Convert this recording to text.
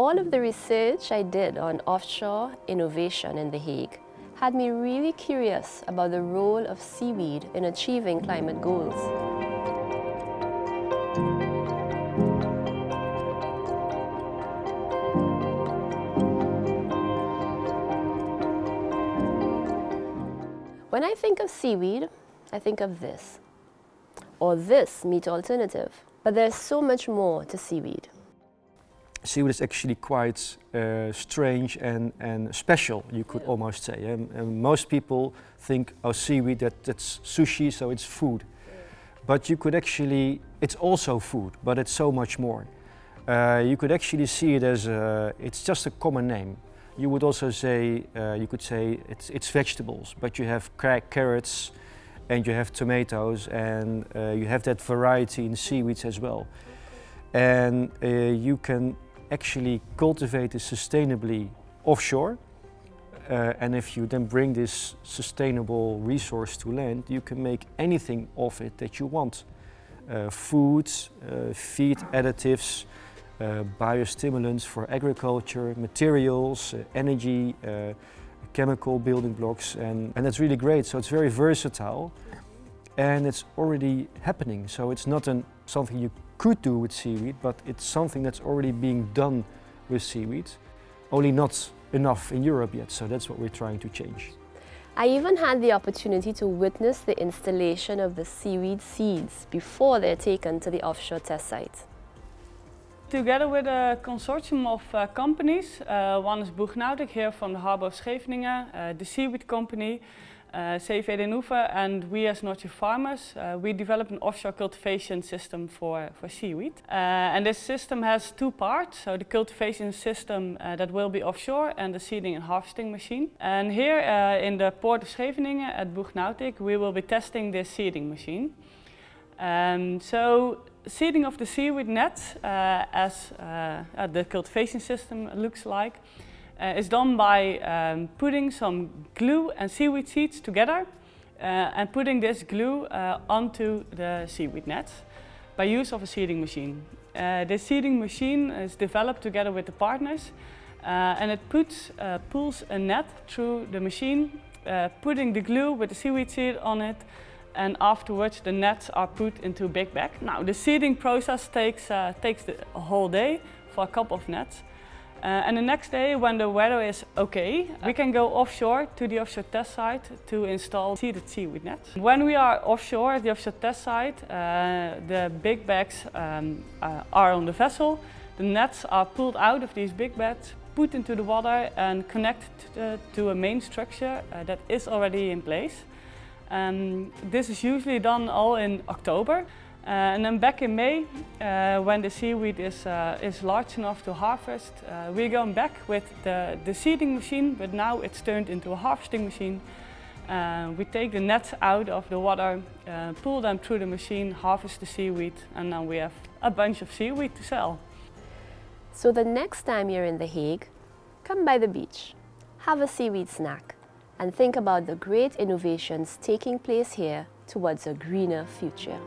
All of the research I did on offshore innovation in The Hague had me really curious about the role of seaweed in achieving climate goals. When I think of seaweed, I think of this, or this meat alternative. But there's so much more to seaweed. Seaweed is actually quite strange and special, you could almost say. And most people think, oh, seaweed, that's sushi, so it's food. But you could actually, it's also food, but it's so much more. You could actually see it as, it's just a common name. You would also say, you could say it's vegetables, but you have carrots and you have tomatoes and you have that variety in seaweeds as well. And you can actually cultivate it sustainably offshore. And if you then bring this sustainable resource to land, you can make anything of it that you want. Foods, feed additives, biostimulants for agriculture, materials, energy, chemical building blocks, and that's really great. So it's very versatile and it's already happening. So it's not something you could do with seaweed, but it's something that's already being done with seaweed, only not enough in Europe yet. So that's what we're trying to change. I even had the opportunity to witness the installation of the seaweed seeds before they're taken to the offshore test site. Together with a consortium of companies, one is Boegnautic here from the harbour of Scheveningen, the Seaweed company, Seaweed and we as North Sea Farmers, we developed an offshore cultivation system for seaweed. And this system has two parts, so the cultivation system that will be offshore and the seeding and harvesting machine. And here in the port of Scheveningen at Boegnautic, we will be testing this seeding machine. So seeding of the seaweed net, as the cultivation system looks like, is done by putting some glue and seaweed seeds together and putting this glue onto the seaweed net by use of a seeding machine. This seeding machine is developed together with the partners and it pulls a net through the machine, putting the glue with the seaweed seed on it, and afterwards the nets are put into a big bag. Now the seeding process takes a whole day for a couple of nets. And the next day, when the weather is okay, we can go offshore to the offshore test site to install seeded seaweed nets. When we are offshore at the offshore test site, the big bags are on the vessel. The nets are pulled out of these big bags, put into the water and connected to a main structure that is already in place. This is usually done all in October. And then back in May, when the seaweed is large enough to harvest, we're going back with the seeding machine, but now it's turned into a harvesting machine. We take the nets out of the water, pull them through the machine, harvest the seaweed, and now we have a bunch of seaweed to sell. So the next time you're in The Hague, come by the beach, have a seaweed snack, and think about the great innovations taking place here towards a greener future.